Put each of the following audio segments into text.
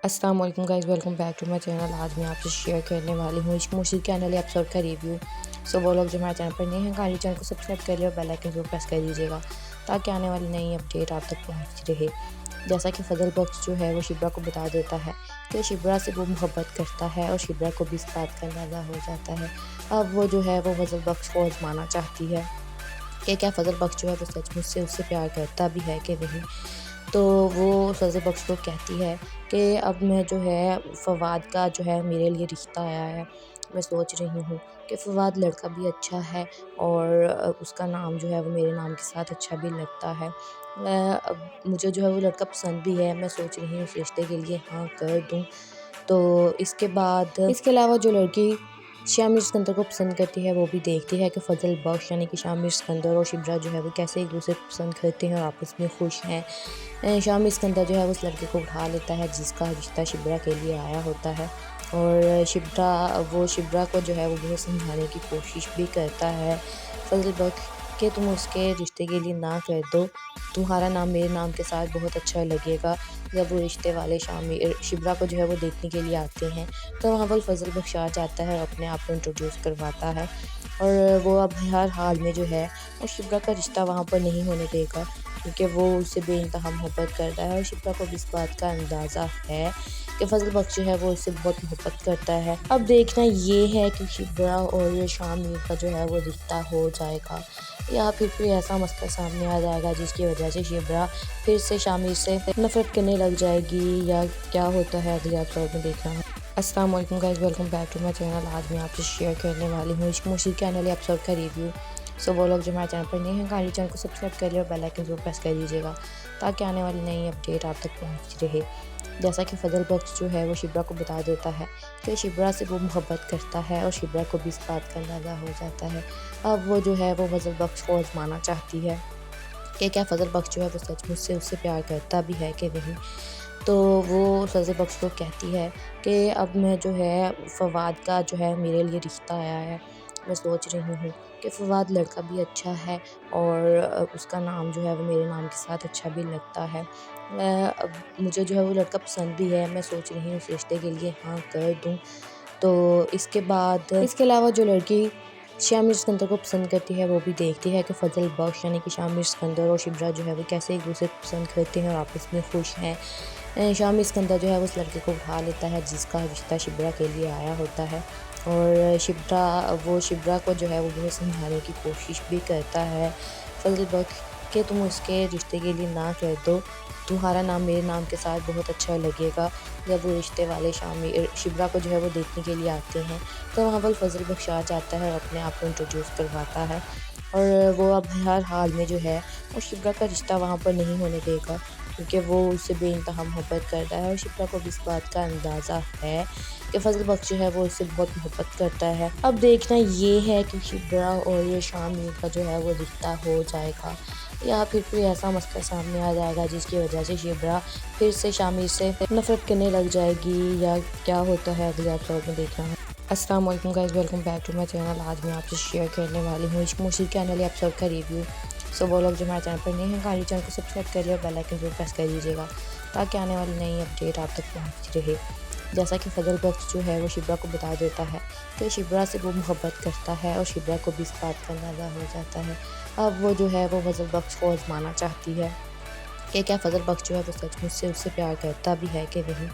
अस्सलाम वालेकुम guys, welcome back to my channel. आज मैं आपसे शेयर करने वाली हूँ इश्क मुश्किल के नए एपिसोड का रिव्यू। सो वो लोग जो हमारे चैनल पर नए हैं, हमारे चैनल को सब्सक्राइब कर लिया और बेल आइकन जरूर प्रेस कर दीजिएगा ताकि आने वाली नई अपडेट आप तक पहुँच रहे। जैसा कि फजल बख्श जो है वो शिब्रा को बता देता है कि शिब्रा से वो मोहब्बत करता है और शिब्रा को भी इस बात का अंदाज़ा हो जाता है। अब वो जो है वो फजल बख्श को आजमाना चाहती है कि क्या फजल बख्श जो है वो सचमुच से उससे प्यार करता भी है कि नहीं। तो वो फजल बख्श को कहती है कि अब मैं जो है फ़वाद का जो है मेरे लिए रिश्ता आया है। मैं सोच रही हूँ कि फ़वाद लड़का भी अच्छा है और उसका नाम जो है वो मेरे नाम के साथ अच्छा भी लगता है। अब मुझे जो है वो लड़का पसंद भी है। मैं सोच रही हूँ उस रिश्ते के लिए हाँ कर दूँ। तो इसके बाद इसके अलावा जो लड़की शामिर सिकंदर को पसंद करती है वो भी देखती है कि फजल बख्श यानी कि शामिर सिकंदर और शिब्रा जो है वो कैसे एक दूसरे को पसंद करते हैं और आपस में खुश हैं। शामिर सिकंदर जो है वो उस लड़के को उठा लेता है जिसका रिश्ता शिब्रा के लिए आया होता है और शिब्रा को जो है वो बहुत समझाने की कोशिश भी करता है फजल बख्श कि तुम उसके रिश्ते के लिए ना कर दो। तुम्हारा नाम मेरे नाम के साथ बहुत अच्छा लगेगा। जब वो रिश्ते वाले शिब्रा को जो है वो देखने के लिए आते हैं तो वहाँ पर फजल बख्श आ जाता है और अपने आप को इंट्रोड्यूस करवाता है और वो अब हर हाल में जो है वो शिब्रा का रिश्ता वहाँ पर नहीं होने देगा क्योंकि वो उससे बेइंतहा मोहब्बत करता है और शिब्रा को भी इस बात का अंदाज़ा है कि फजल बख्श जो है वो उससे बहुत मोहब्बत करता है। अब देखना ये है कि शिब्रा और शामिर का जो है वो रिश्ता हो जाएगा या फिर कोई ऐसा मसला सामने आ जाएगा जिसकी वजह से शिब्रा फिर से शामिर से नफरत करने लग जाएगी या क्या होता है अगले एपिसोड में देखना है। अस्सलाम वालेकुम guys, welcome back to my channel. आज मैं आपसे शेयर करने वाली हूँ इश्क मुश्किल के नए एपिसोड का रिव्यू। सो वो लोग जो हमारे चैनल पर नए हैं, हमारे चैनल को सब्सक्राइब कर लिया और बेल आइकन जरूर प्रेस कर दीजिएगा ताकि आने वाली नई अपडेट आप तक पहुँच रहे। जैसा कि फजल बख्श जो है वो शिब्रा को बता देता है कि शिब्रा से वो मोहब्बत करता है और शिब्रा को भी इस बात का अंदाज़ा हो जाता है। अब वो जो है वो फजल बख्श को आजमाना चाहती है कि क्या फजल बख्श जो है वो सचमुच से उससे प्यार करता भी है कि नहीं। तो वो फजल बख्श को कहती है कि अब मैं जो है फ़वाद का जो है मेरे लिए रिश्ता आया है। मैं सोच रही हूँ कि फ़वाद लड़का भी अच्छा है और उसका नाम जो है वो मेरे नाम के साथ अच्छा भी लगता है। अब मुझे जो है वो लड़का पसंद भी है। मैं सोच रही हूँ उस रिश्ते के लिए हाँ कर दूँ। तो इसके बाद इसके अलावा जो लड़की शामिर सिकंदर को पसंद करती है वो भी देखती है कि फजल बख्श यानी कि शामिर सिकंदर और शिब्रा जो है वो कैसे एक दूसरे को पसंद करते हैं और आपस में खुश हैं। शामिर सिकंदर जो है वो उस लड़के को उठा लेता है जिसका रिश्ता शिब्रा के लिए आया होता है और शिब्रा को जो है वो बहुत समझाने की कोशिश भी करता है फजल बख्श कि तुम उसके रिश्ते के लिए ना कर दो। तुम्हारा नाम मेरे नाम के साथ बहुत अच्छा लगेगा। जब वो रिश्ते वाले शिब्रा को जो है वो देखने के लिए आते हैं तो वहाँ पर फजल बख्श आ जाता है और अपने आप को इंट्रोड्यूस करवाता है और वो अब हर हाल में जो है वो शिब्रा का रिश्ता वहाँ पर नहीं होने देगा क्योंकि वो उससे बेइंतहा मोहब्बत करता है और शिब्रा को भी इस बात का अंदाज़ा है कि फजल बख्श जो है वो उससे बहुत मोहब्बत करता है। अब देखना ये है कि शिब्रा और ये शामिर का जो है वो रिश्ता हो जाएगा या फिर कोई ऐसा मसला सामने आ जाएगा जिसकी वजह से शिब्रा फिर से शामिर से नफरत करने लग जाएगी या क्या होता है अगले एपिसोड में देखना है। अस्सलाम वालेकुम guys, welcome back to my channel. आज मैं आपसे शेयर करने वाली हूँ इश्क मुश्किल के नए एपिसोड का रिव्यू। सो वो लोग जो हमारे चैनल पर नए हैं, हमारे चैनल को सब्सक्राइब कर लिया और बेल आइकन जरूर प्रेस कर दीजिएगा ताकि आने वाली नई अपडेट आप तक पहुँच रहे। जैसा कि फजल बख्श जो है वो शिब्रा को बता देता है कि शिब्रा से वो मोहब्बत करता है और शिब्रा को भी इस बात का अंदाज़ा हो जाता है। अब वो जो है वो फजल बख्श को आजमाना चाहती है कि क्या फजल बख्श जो है वो सचमुच से उससे प्यार करता भी है कि नहीं।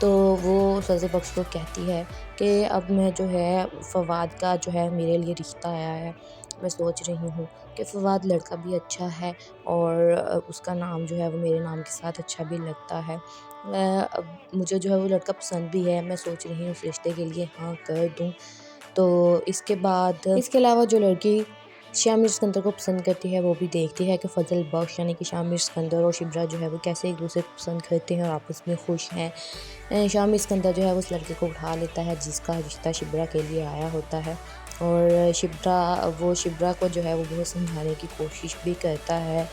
तो वो फजल बख्श को कहती है कि अब मैं जो है फ़वाद का जो है मेरे लिए रिश्ता आया है। मैं सोच रही हूँ कि फ़वाद लड़का भी अच्छा है और उसका नाम जो है वो मेरे नाम के साथ अच्छा भी लगता है। अब मुझे जो है वो लड़का पसंद भी है। मैं सोच रही हूँ उस रिश्ते के लिए हाँ कर दूँ। तो इसके बाद इसके अलावा जो लड़की शामिर सिकंदर को पसंद करती है वो भी देखती है कि फजल बख्श यानी कि शामिर सिकंदर और शिब्रा जो है वो कैसे एक दूसरे को पसंद करते हैं और आपस में खुश हैं। शामिर सिकंदर जो है वो उस लड़के को उठा लेता है जिसका रिश्ता शिब्रा के लिए आया होता है और शिब्रा को जो है वो बहुत समझाने की कोशिश भी करता है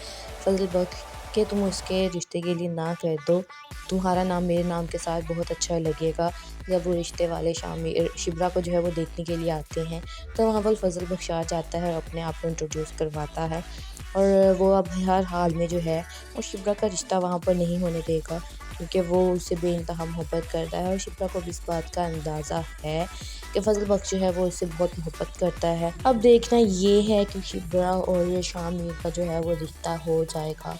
फजल बख्श कि तुम उसके रिश्ते के लिए ना कर दो। तुम्हारा नाम मेरे नाम के साथ बहुत अच्छा लगेगा। जब वो रिश्ते वाले शिब्रा को जो है वो देखने के लिए आते हैं तो वहाँ पर फजल बख्श आ जाता है और अपने आप को इंट्रोड्यूस करवाता है और वो अब हर हाल में जो है वो शिब्रा का रिश्ता वहाँ पर नहीं होने देगा क्योंकि वो उससे बेइंतहा मोहब्बत करता है और शिप्रा को भी इस बात का अंदाज़ा है कि फजल बख्श जो है वो इससे बहुत मोहब्बत करता है। अब देखना ये है कि शिप्रा और शामिर का जो है वो रिश्ता हो जाएगा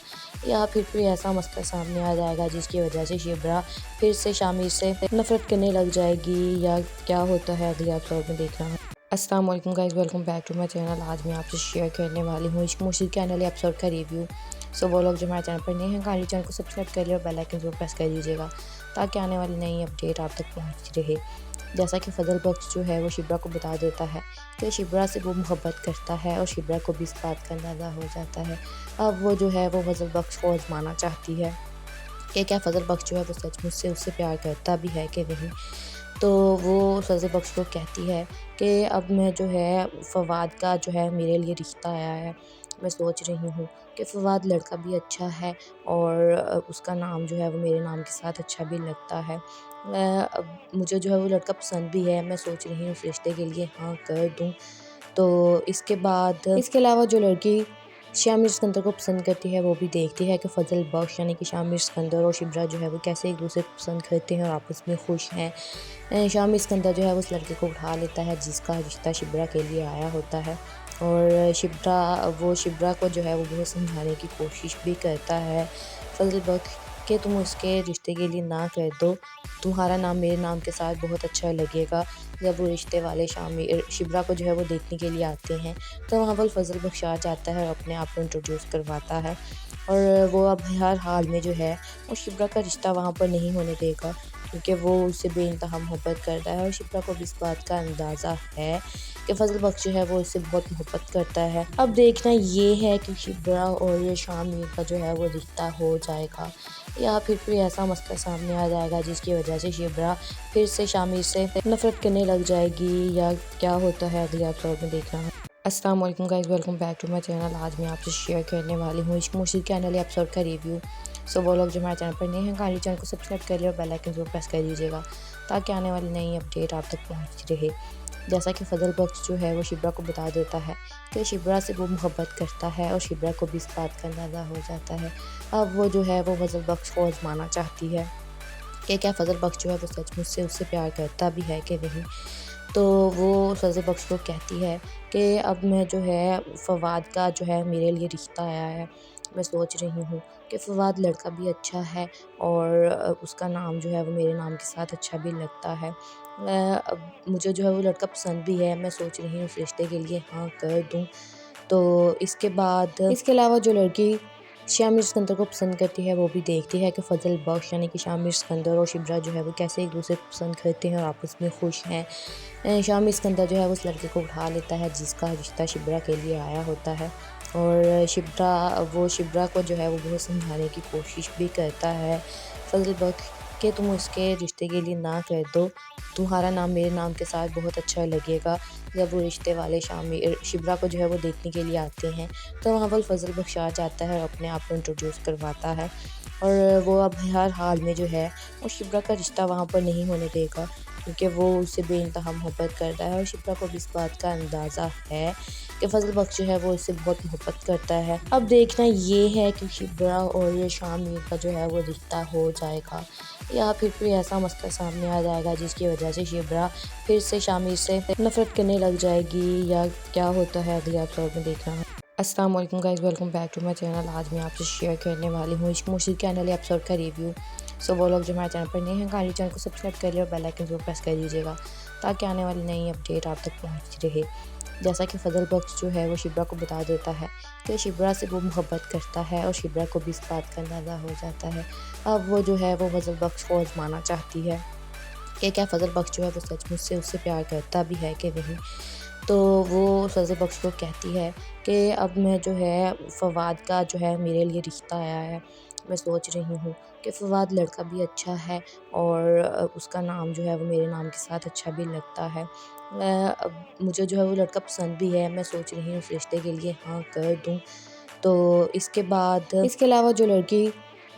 या फिर कोई ऐसा मसला सामने आ जाएगा जिसकी वजह से शिप्रा फिर से शामिर से नफरत करने लग जाएगी, या क्या होता है अगले एपिसोड में देखना। अस्सलाम वालेकुम guys, welcome back to my channel. आज मैं आपसे शेयर करने वाली हूँ इश्क मुश्किल के अगले एपिसोड का रिव्यू। सो वो लोग जो हमारे चैनल पर नए हैं, काइंडली चैनल को सब्सक्राइब कर लिया और बेल आइकन जरूर प्रेस कर दीजिएगा ताकि आने वाली नई अपडेट आप तक पहुँच रहे। जैसा कि फजल बख्श जो है वो शिप्रा को बता देता है कि शिप्रा से वो मोहब्बत करता है और शिप्रा को भी इस बात का अंदाज़ा हो जाता है। अब वो जो है वो फजल बख्श को आजमाना चाहती है कि क्या फजल बख्श जो है वो सचमुच से उससे प्यार करता भी है कि नहीं। तो वो फजल बख्श को कहती है कि अब मैं जो है फवाद का जो है मेरे लिए रिश्ता आया है। मैं सोच रही हूँ कि फवाद लड़का भी अच्छा है और उसका नाम जो है वो मेरे नाम के साथ अच्छा भी लगता है। अब मुझे जो है वो लड़का पसंद भी है। मैं सोच रही हूँ उस रिश्ते के लिए हाँ कर दूँ। तो इसके बाद इसके अलावा जो लड़की शामिर सिकंदर को पसंद करती है वो भी देखती है कि फजल बख्श यानी कि शामिर सिकंदर और शिप्रा जो है वो कैसे एक दूसरे को पसंद करते हैं और आपस में खुश हैं। शामिर सिकंदर जो है वो उस लड़के को उठा लेता है जिसका रिश्ता शिप्रा के लिए आया होता है, और शिप्रा को जो है वो बहुत समझाने की कोशिश भी करता है फजल बख्श कि तुम उसके रिश्ते के लिए ना कर दो, तुम्हारा नाम मेरे नाम के साथ बहुत अच्छा लगेगा। जब वो रिश्ते वाले शामिर शिप्रा को जो है वो देखने के लिए आते हैं तो वहाँ पर फजल बख्श आ जाता है और अपने आप को इंट्रोड्यूस करवाता है, और वो अब हर हाल में जो है वो शिप्रा का रिश्ता वहाँ पर नहीं होने देगा क्योंकि वो उससे बेइंतहा मोहब्बत करता है और शिप्रा को भी इस बात का अंदाज़ा है कि फजल बख्श जो है वो इससे बहुत मोहब्बत करता है। अब देखना ये है कि शिप्रा और शामिर का जो है वो रिश्ता हो जाएगा या फिर कोई ऐसा मसला सामने आ जाएगा जिसकी वजह से शिप्रा फिर से शामिर से नफरत करने लग जाएगी, या क्या होता है अगले एपिसोड में देखना। अस्सलाम वालेकुम guys, welcome back to my channel. आज मैं आपसे शेयर करने वाली हूँ इश्क मुश्किल के अगले एपिसोड का रिव्यू। सो वो लोग जो हमारे चैनल पर नए हैं, काइंडली चैनल को सब्सक्राइब कर लिया और बेल आइकन जरूर प्रेस कर दीजिएगा ताकि आने वाली नई अपडेट आप तक पहुँच रहे। जैसा कि फजल बख्श जो है वो शिप्रा को बता देता है कि शिप्रा से वो मोहब्बत करता है और शिप्रा को भी इस बात का अंदाज़ा हो जाता है। अब वो जो है वो फजल बख्श को आजमाना चाहती है कि क्या फजल बख्श जो है वो सचमुच से उससे प्यार करता भी है कि नहीं। तो वो फजल बख्श को कहती है कि अब मैं जो है फवाद का जो है मेरे लिए रिश्ता आया है। मैं सोच रही हूँ कि फवाद लड़का भी अच्छा है और उसका नाम जो है वो मेरे नाम के साथ अच्छा भी लगता है। अब मुझे जो है वो लड़का पसंद भी है। मैं सोच रही हूँ उस रिश्ते के लिए हाँ कर दूँ। तो इसके बाद इसके अलावा जो लड़की शामिर सिकंदर को पसंद करती है वो भी देखती है कि फजल बख्श यानी कि शामिर सिकंदर और शिप्रा जो है वो कैसे एक दूसरे को पसंद करते हैं और आपस में खुश हैं। शामिर सिकंदर जो है वो उस लड़के को उठा लेता है जिसका रिश्ता शिप्रा के लिए आया होता है, और शिप्रा को जो है वो बहुत समझाने की कोशिश भी करता है फजल बख्श कि तुम उसके रिश्ते के लिए ना कर दो, तुम्हारा नाम मेरे नाम के साथ बहुत अच्छा लगेगा। जब वो रिश्ते वाले शामिर शिप्रा को जो है वो देखने के लिए आते हैं तो वहाँ पर फजल बख्श आ जाता है और अपने आप को इंट्रोड्यूस करवाता है, और वो अब हर हाल में जो है वो शिप्रा का रिश्ता वहाँ पर नहीं होने देगा क्योंकि वो उससे बेइंतहा मोहब्बत करता है और शिप्रा को भी इस बात का अंदाज़ा है कि फजल बख्श जो है वो इससे बहुत मोहब्बत करता है। अब देखना ये है कि शिप्रा और शामिर का जो है वो रिश्ता हो जाएगा या फिर कोई ऐसा मसला सामने आ जाएगा जिसकी वजह से शिप्रा फिर से शामिर से नफरत करने लग जाएगी, या क्या होता है अगले एपिसोड में देखना। अस्सलाम वालेकुम guys, welcome back to my channel. आज मैं आपसे शेयर करने वाली हूँ इश्क मुश्किल के अगले एपिसोड का रिव्यू। सो वो लोग जो हमारे चैनल पर नए हैं, काइंडली चैनल को सब्सक्राइब कर लिया और बेल आइकन जरूर प्रेस कर दीजिएगा ताकि आने वाली नई अपडेट आप तक पहुँच रहे। जैसा कि फजल बख्श जो है वो शिप्रा को बता देता है कि शिप्रा से वो मोहब्बत करता है और शिप्रा को भी इस बात का अंदाज़ा हो जाता है। अब वो जो है वो फजल बख्श को आजमाना चाहती है कि क्या फजल बख्श जो है वो सचमुच से उससे प्यार करता भी है कि नहीं। तो वो फजल बख्श को कहती है कि अब मैं जो है फवाद का जो है मेरे लिए रिश्ता आया है। मैं सोच रही हूँ कि फवाद लड़का भी अच्छा है और उसका नाम जो है वो मेरे नाम के साथ अच्छा भी लगता है। अब मुझे जो है वो लड़का पसंद भी है। मैं सोच रही हूँ उस रिश्ते के लिए हाँ कर दूँ। तो इसके बाद इसके अलावा जो लड़की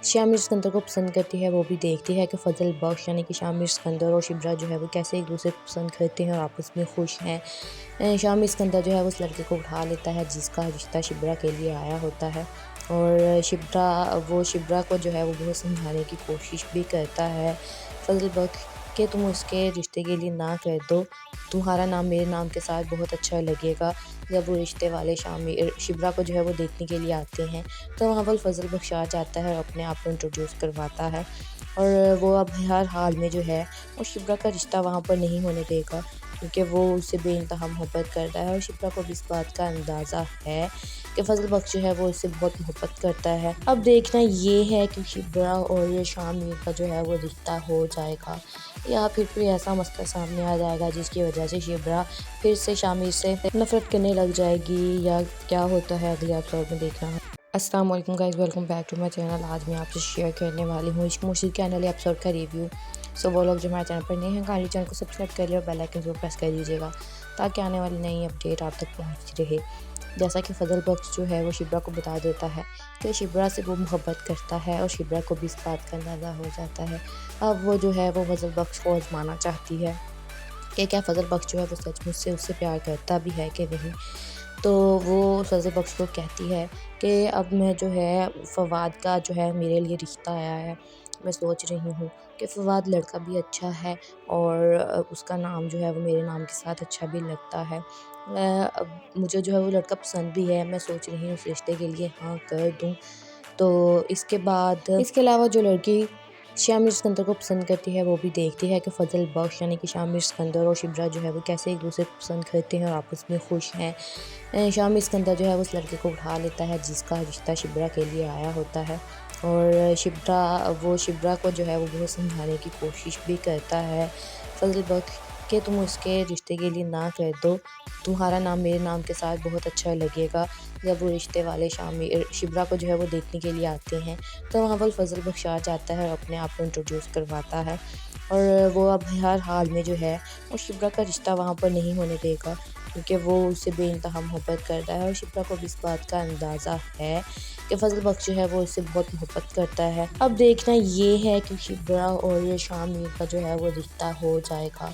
शामिर सिकंदर को पसंद करती है वो भी देखती है कि फजल बख्श यानी कि शामिर सिकंदर और शिप्रा जो है वो कैसे एक दूसरे को पसंद करते हैं और आपस में खुश हैं। शामिर सिकंदर जो है वो उस लड़के को उठा लेता है जिसका रिश्ता शिप्रा के लिए आया होता है, और शिब्रा को जो है वो बहुत समझाने की कोशिश भी करता है फजल बख्श कि तुम उसके रिश्ते के लिए ना कह दो, तुम्हारा नाम मेरे नाम के साथ बहुत अच्छा लगेगा। जब वो रिश्ते वाले शिब्रा को जो है वो देखने के लिए आते हैं, तो वहाँ पर फजल बख्श आ जाता है और अपने आप को इंट्रोड्यूस करवाता है। और वो अब हर हाल में जो है वो शिप्रा का रिश्ता वहाँ पर नहीं होने देगा, क्योंकि वो उससे बेइंतहा मोहब्बत करता है और शिप्रा को भी इस बात का अंदाज़ा है कि फजल बख्श जो है वो उससे बहुत मोहब्बत करता है। अब देखना ये है कि शिप्रा और ये शामिर का जो है वो रिश्ता हो जाएगा या फिर कोई ऐसा मसला सामने आ जाएगा जिसकी वजह से शिप्रा फिर से शामिर से नफरत करने लग जाएगी, या क्या होता है अगले एपिसोड में देखना। अस्सलाम वालेकुम guys, welcome back to my channel. आज मैं आपसे शेयर करने वाली हूँ इश्क मुश्किल के अगले एपिसोड का रिव्यू। सो वो लोग जो हमारे चैनल पर नए हैं, काइंडली चैनल को सब्सक्राइब कर लिया और बेल आइकन जरूर प्रेस कर दीजिएगा ताकि आने वाली नई अपडेट आप तक पहुँच रहे। जैसा कि फजल बख्श जो है वो शिब्रा को बता देता है कि शिब्रा से वो मोहब्बत करता है और शिब्रा को भी इस बात का अंदाज़ा हो जाता है। अब वो जो है वो फजल बख्श को आजमाना चाहती है कि क्या फजल बख्श जो है वो सचमुच से उससे प्यार करता भी है कि नहीं। तो वो फजल बख्श को कहती है कि अब मैं जो है फवाद का जो है मेरे लिए रिश्ता आया है। मैं सोच रही हूँ कि फवाद लड़का भी अच्छा है और उसका नाम जो है वो मेरे नाम के साथ अच्छा भी लगता है। अब मुझे जो है वो लड़का पसंद भी है। मैं सोच रही हूँ उस रिश्ते के लिए हाँ कर दूँ। तो इसके अलावा जो लड़की शामिर सिकंदर को पसंद करती है वो भी देखती है कि फजल बख्श यानी कि शामिर सिकंदर और शिब्रा जो है वो कैसे एक दूसरे को पसंद करते हैं और आपस में खुश हैं। शामिर सिकंदर जो है उस लड़के को उठा लेता है जिसका रिश्ता शिब्रा के लिए आया होता है, और शिब्रा को जो है वो बहुत समझाने की कोशिश भी करता है फजल बख्श कि तुम उसके रिश्ते के लिए ना कह दो, तुम्हारा नाम मेरे नाम के साथ बहुत अच्छा लगेगा। जब वो रिश्ते वाले शिब्रा को जो है वो देखने के लिए आते हैं, तो वहाँ पर फजल बख्श आ जाता है और अपने आप को इंट्रोड्यूस करवाता है। और वो अब हर हाल में जो है वो शिप्रा का रिश्ता वहाँ पर नहीं होने देगा, क्योंकि वो उससे बेइंतहा मोहब्बत करता है और शिप्रा को भी इस बात का अंदाज़ा है कि फजल बख्श जो है वो उससे बहुत मोहब्बत करता है। अब देखना ये है कि शिप्रा और ये शामिर का जो है वो रिश्ता हो जाएगा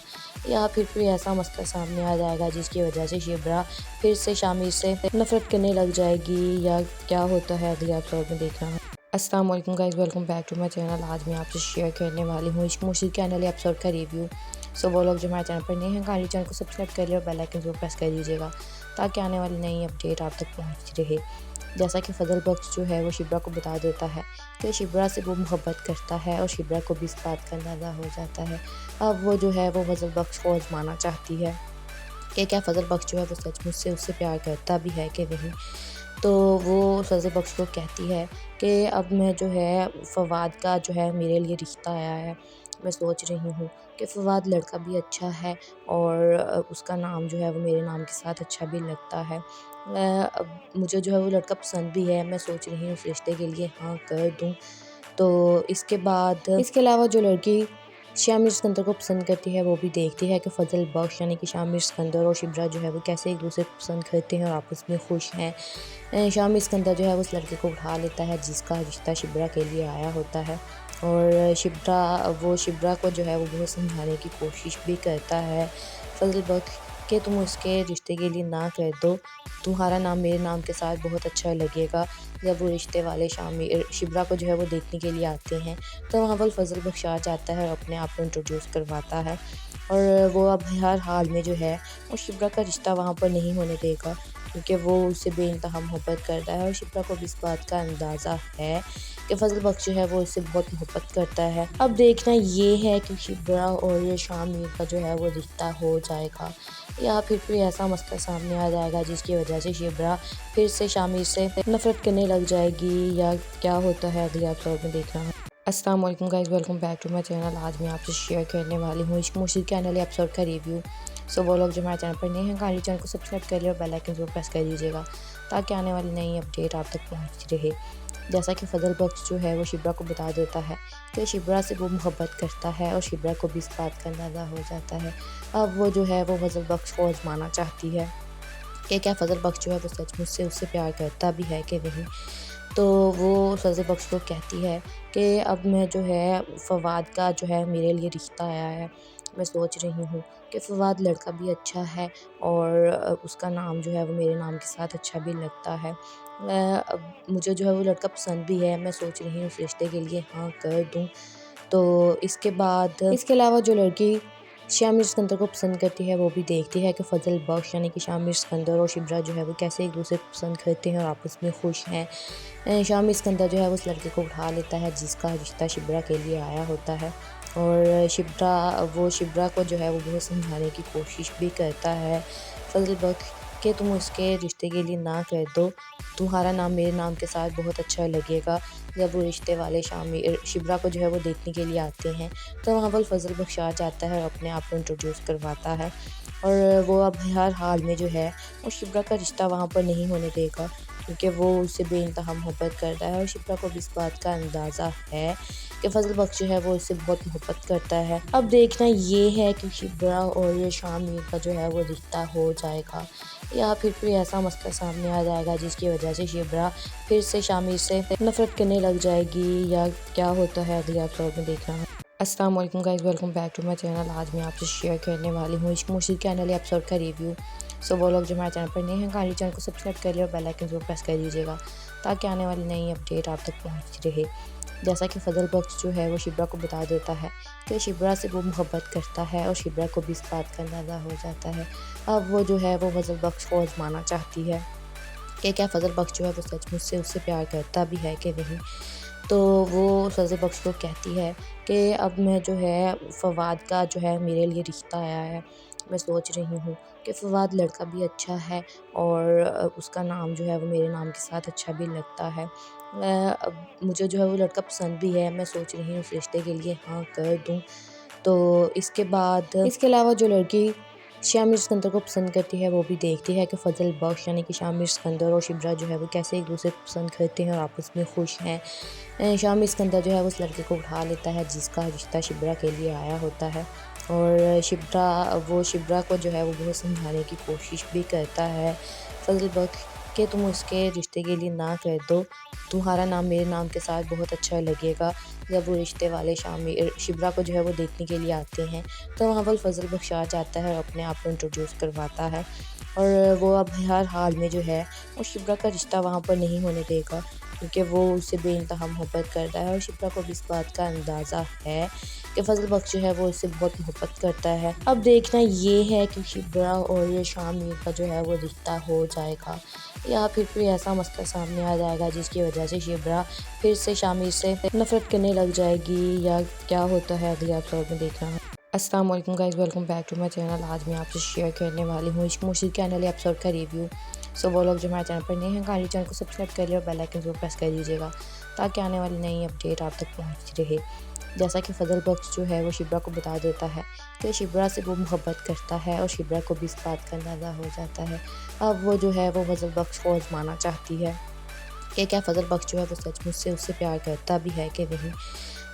या फिर कोई ऐसा मसला सामने आ जाएगा जिसकी वजह से शिप्रा फिर से शामिर से नफरत करने लग जाएगी, या क्या होता है अगले एपिसोड में देखना। अस्सलाम वालेकुम guys, welcome back to my channel. आज मैं आपसे शेयर करने वाली हूँ इश्क मुश्किल के अगले एपिसोड का रिव्यू। सो वो लोग जो हमारे चैनल पर नए हैं, काइंडली चैनल को सब्सक्राइब कर लिया और बेल आइकन जरूर प्रेस कर दीजिएगा ताकि आने वाली नई अपडेट आप तक पहुँच रहे। जैसा कि फजल बख्श जो है वो शिब्रा को बता देता है कि शिब्रा से वो मोहब्बत करता है और शिब्रा को भी इस बात का अंदाज़ा हो जाता है। अब वो जो है वो फजल बख्श को आजमाना चाहती है कि क्या फजल बख्श जो है वो सचमुच से उससे प्यार करता भी है कि नहीं। तो वो फजल बख्श को कहती है कि अब मैं जो है फवाद का जो है मेरे लिए रिश्ता आया है। मैं सोच रही हूँ कि फवाद लड़का भी अच्छा है और उसका नाम जो है वो मेरे नाम के साथ अच्छा भी लगता है। अब मुझे जो है वो लड़का पसंद भी है। मैं सोच रही हूँ उस रिश्ते के लिए हाँ कर दूँ। तो इसके अलावा जो लड़की शामिर सिकंदर को पसंद करती है वो भी देखती है कि फजल बख्श यानी कि शामिर सिकंदर और शिब्रा जो है वो कैसे एक दूसरे को पसंद करते हैं और आपस में खुश हैं। शामिर सिकंदर जो है उस लड़के को उठा लेता है जिसका रिश्ता शिब्रा के लिए आया होता है, और शिब्रा को जो है वो बहुत समझाने की कोशिश भी करता है फजल बख्श कि तुम उसके रिश्ते के लिए ना कह दो, तुम्हारा नाम मेरे नाम के साथ बहुत अच्छा लगेगा। जब वो रिश्ते वाले शिब्रा को जो है वो देखने के लिए आते हैं, तो वहाँ पर फजल बख्श आ जाता है और अपने आप को इंट्रोड्यूस करवाता है। और वो अब हर हाल में जो है वो शिब्रा का रिश्ता वहाँ पर नहीं होने देगा, क्योंकि वो उससे बेइंतहा मोहब्बत करता है और शिप्रा को भी इस बात का अंदाज़ा है कि फजल बख्श जो है वो उससे बहुत मोहब्बत करता है। अब देखना ये है कि शिप्रा और ये शामिर का जो है वो रिश्ता हो जाएगा या फिर कोई ऐसा मसला सामने आ जाएगा जिसकी वजह से शिप्रा फिर से शामिर से नफरत करने लग जाएगी, या क्या होता है अगले एपिसोड में देखना। अस्सलाम वालेकुम guys, welcome back to my channel. आज मैं आपसे शेयर करने वाली हूँ इश्क मुश्किल के अगले एपिसोड का रिव्यू। सो वो लोग जो हमारे चैनल पर नए हैं, काइंडली चैनल को सब्सक्राइब कर लिया और बेल आइकन जरूर प्रेस कर दीजिएगा ताकि आने वाली नई अपडेट आप तक पहुँच रहे। जैसा कि फजल बख्श जो है वो शिब्रा को बता देता है कि शिब्रा से वो मोहब्बत करता है और शिब्रा को भी इस बात का अंदाज़ा हो जाता है। अब वो जो है वो फजल बख्श को आजमाना चाहती है कि क्या फजल बख्श जो है वो सचमुच से उससे प्यार करता भी है कि नहीं। तो वो फजल बख्श को कहती है कि अब मैं जो है फवाद का जो है मेरे लिए रिश्ता आया है। मैं सोच रही हूँ कि फ़वाद लड़का भी अच्छा है और उसका नाम जो है वो मेरे नाम के साथ अच्छा भी लगता है। अब मुझे जो है वो लड़का पसंद भी है, मैं सोच रही हूँ उस रिश्ते के लिए हाँ कर दूँ। तो इसके अलावा जो लड़की शामिर सिकंदर को पसंद करती है वो भी देखती है कि फ़ज़ल बख्श यानी कि शामिर सिकंदर और शिब्रा जो है वो कैसे एक दूसरे को पसंद करते हैं और आपस में खुश हैं। शामिर सिकंदर जो है वो उस लड़के को उठा लेता है जिसका रिश्ता शिब्रा के लिए आया होता है और शिब्रा को जो है वो बहुत समझाने की कोशिश भी करता है फ़ज़ल बख्श कि तुम उसके रिश्ते के लिए ना कर दो, तुम्हारा नाम मेरे नाम के साथ बहुत अच्छा लगेगा। जब वो रिश्ते वाले शिब्रा को जो है वो देखने के लिए आते हैं तो वहाँ पर फ़ज़ल बख्श आ जाता है और अपने आप को इंट्रोड्यूस करवाता है और वो अब हर हाल में जो है वो शिब्रा का रिश्ता वहाँ पर नहीं होने देगा क्योंकि वो उससे बेइंतहा मोहब्बत करता है और शिब्रा को भी इस बात का अंदाज़ा है कि फ़ज़ल बख्श जो है वो इससे बहुत मोहब्बत करता है। अब देखना ये है कि शिब्रा और शामिर का जो है वो रिश्ता हो जाएगा या फिर कोई ऐसा मसला सामने आ जाएगा जिसकी वजह से शिब्रा फिर से शामिर से नफ़रत करने लग जाएगी या क्या होता है अगले एपिसोड में देखना है। अस्सलाम वालेकुम guys, welcome back to my channel. आज मैं आपसे शेयर करने वाली हूँ इश्क मुश्किल के आने वाले एपिसोड का रिव्यू। सो वो लोग जो हमारे चैनल पर नए हैं काइंडली चैनल को सब्सक्राइब कर लिया और बेल आइकन जरूर प्रेस कर दीजिएगा ताकि आने वाली नई अपडेट आप तक पहुँच रहे। जैसा कि फ़ज़ल बख्श जो है वो शिब्रा को बता देता है कि शिब्रा से वो मोहब्बत करता है और शिब्रा को भी इस बात का अंदाज़ा हो जाता है। अब वो जो है वो फ़ज़ल बख्श को आजमाना चाहती है कि क्या फ़ज़ल बख्श जो है वो सचमुच से उससे प्यार करता भी है कि नहीं। तो वो फ़ज़ल बख्श को कहती है कि अब मैं जो है फ़वाद का जो है मेरे लिए रिश्ता आया है। मैं सोच रही हूँ कि फ़वाद लड़का भी अच्छा है और उसका नाम जो है वो मेरे नाम के साथ अच्छा भी लगता है। अब मुझे जो है वो लड़का पसंद भी है, मैं सोच रही हूँ उस रिश्ते के लिए हाँ कर दूँ। तो इसके अलावा जो लड़की शामिर सिकंदर को पसंद करती है वो भी देखती है कि फ़ज़ल बख्श यानी कि शामिर सिकंदर और शिब्रा जो है वो कैसे एक दूसरे को पसंद करते हैं और आपस में खुश हैं। शामिर सिकंदर जो है वो उस लड़के को उठा लेता है जिसका रिश्ता शिब्रा के लिए आया होता है और शिब्रा को जो है वो बहुत समझाने की कोशिश भी करता है फ़ज़ल बख्श कि तुम उसके रिश्ते के लिए ना कर दो, तुम्हारा नाम मेरे नाम के साथ बहुत अच्छा लगेगा। जब वो रिश्ते वाले शिब्रा को जो है वो देखने के लिए आते हैं तो वहाँ पर फ़ज़ल बख्श आ जाता है और अपने आप को इंट्रोड्यूस करवाता है और वो अब हर हाल में जो है वो शिब्रा का रिश्ता वहाँ पर नहीं होने देगा क्योंकि वो उससे बेइंतहा मोहब्बत करता है और शिब्रा को भी इस बात का अंदाज़ा है कि फ़ज़ल बख्श जो है वो इससे बहुत मोहब्बत करता है। अब देखना ये है कि शिब्रा और शामिर का जो है वो रिश्ता हो जाएगा या फिर कोई ऐसा मसला सामने आ जाएगा जिसकी वजह से शिब्रा फिर से शामिर से नफ़रत करने लग जाएगी या क्या होता है अगले एपिसोड में देखना है। अस्सलाम वालेकुम guys, welcome back to my channel. आज मैं आपसे शेयर करने वाली हूँ इश्क मुश्किल के आने वाले एपिसोड का रिव्यू। सो वो लोग जो हमारे चैनल पर नए हैं काइंडली चैनल को सब्सक्राइब कर लिया और बेल आइकन जरूर प्रेस कर दीजिएगा ताकि आने वाली नई अपडेट आप तक पहुँच रहे। जैसा कि फ़ज़ल बख्श जो है वो शिब्रा को बता देता है कि शिब्रा से वो मोहब्बत करता है और शिब्रा को भी इस बात का अंदाज़ा हो जाता है। अब वो जो है वो फ़ज़ल बख्श को आजमाना चाहती है कि क्या फ़ज़ल बख्श जो है वो सचमुच से उससे प्यार करता भी है कि नहीं।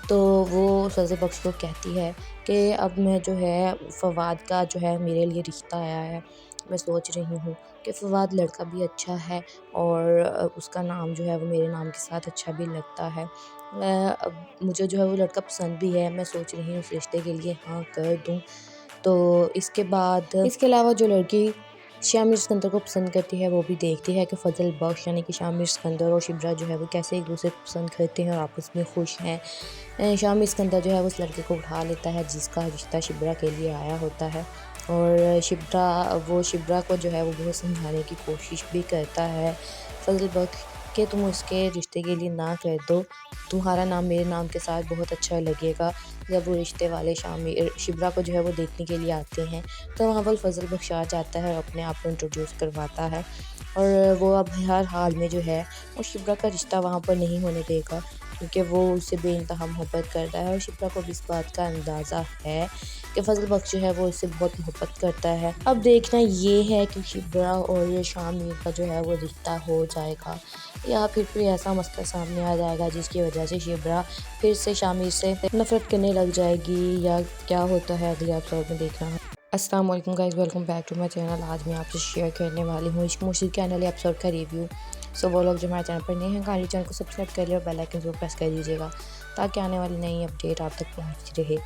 तो वो फ़ज़ल बख्श को कहती है कि अब मैं जो है फ़वाद का जो है मेरे लिए रिश्ता आया है। मैं सोच रही हूँ कि फ़वाद लड़का भी अच्छा है और उसका नाम जो है वो मेरे नाम के साथ अच्छा भी लगता है। अब मुझे जो है वो लड़का पसंद भी है, मैं सोच रही हूँ उस रिश्ते के लिए हाँ कर दूँ। तो इसके अलावा जो लड़की शामिर सिकंदर को पसंद करती है वो भी देखती है कि फ़ज़ल बख्श यानी कि शामिर सिकंदर और शिब्रा जो है वो कैसे एक दूसरे को पसंद करते हैं और आपस में खुश हैं। शामिर सिकंदर जो है वो उस लड़के को उठा लेता है जिसका रिश्ता शिब्रा के लिए आया होता है और शिब्रा को जो है वो बहुत समझाने की कोशिश भी करता है फ़ज़ल बख्श कि तुम उसके रिश्ते के लिए ना कर दो, तुम्हारा नाम मेरे नाम के साथ बहुत अच्छा लगेगा। जब वो रिश्ते वाले शिब्रा को जो है वो देखने के लिए आते हैं तो वहाँ पर फ़ज़ल बख्श आ जाता है और अपने आप को इंट्रोड्यूस करवाता है और वो अब हर हाल में जो है वो शिब्रा का रिश्ता वहाँ पर नहीं होने देगा क्योंकि वो उससे बेइंतहा मोहब्बत करता है और शिब्रा को भी इस बात का अंदाज़ा है कि फ़ज़ल बख्श जो है वो इससे बहुत मोहब्बत करता है। अब देखना ये है कि शिब्रा और शामिर का जो है वो रिश्ता हो जाएगा या फिर कोई ऐसा मसला सामने आ जाएगा जिसकी वजह से शिब्रा फिर से शामिर से नफ़रत करने लग जाएगी या क्या होता है अगले एपिसोड में देखना है। अस्सलाम वालेकुम guys, welcome back to my channel. आज मैं आपसे शेयर करने वाली हूँ इश्क मुश्किल के आने वाले एपिसोड का रिव्यू। सो वो लोग जो हमारे चैनल पर नए हैं काइंडली चैनल को सब्सक्राइब कर लिया और बेल आइकन जरूर प्रेस कर दीजिएगा ताकि आने वाली नई अपडेट आप तक पहुँच रहे।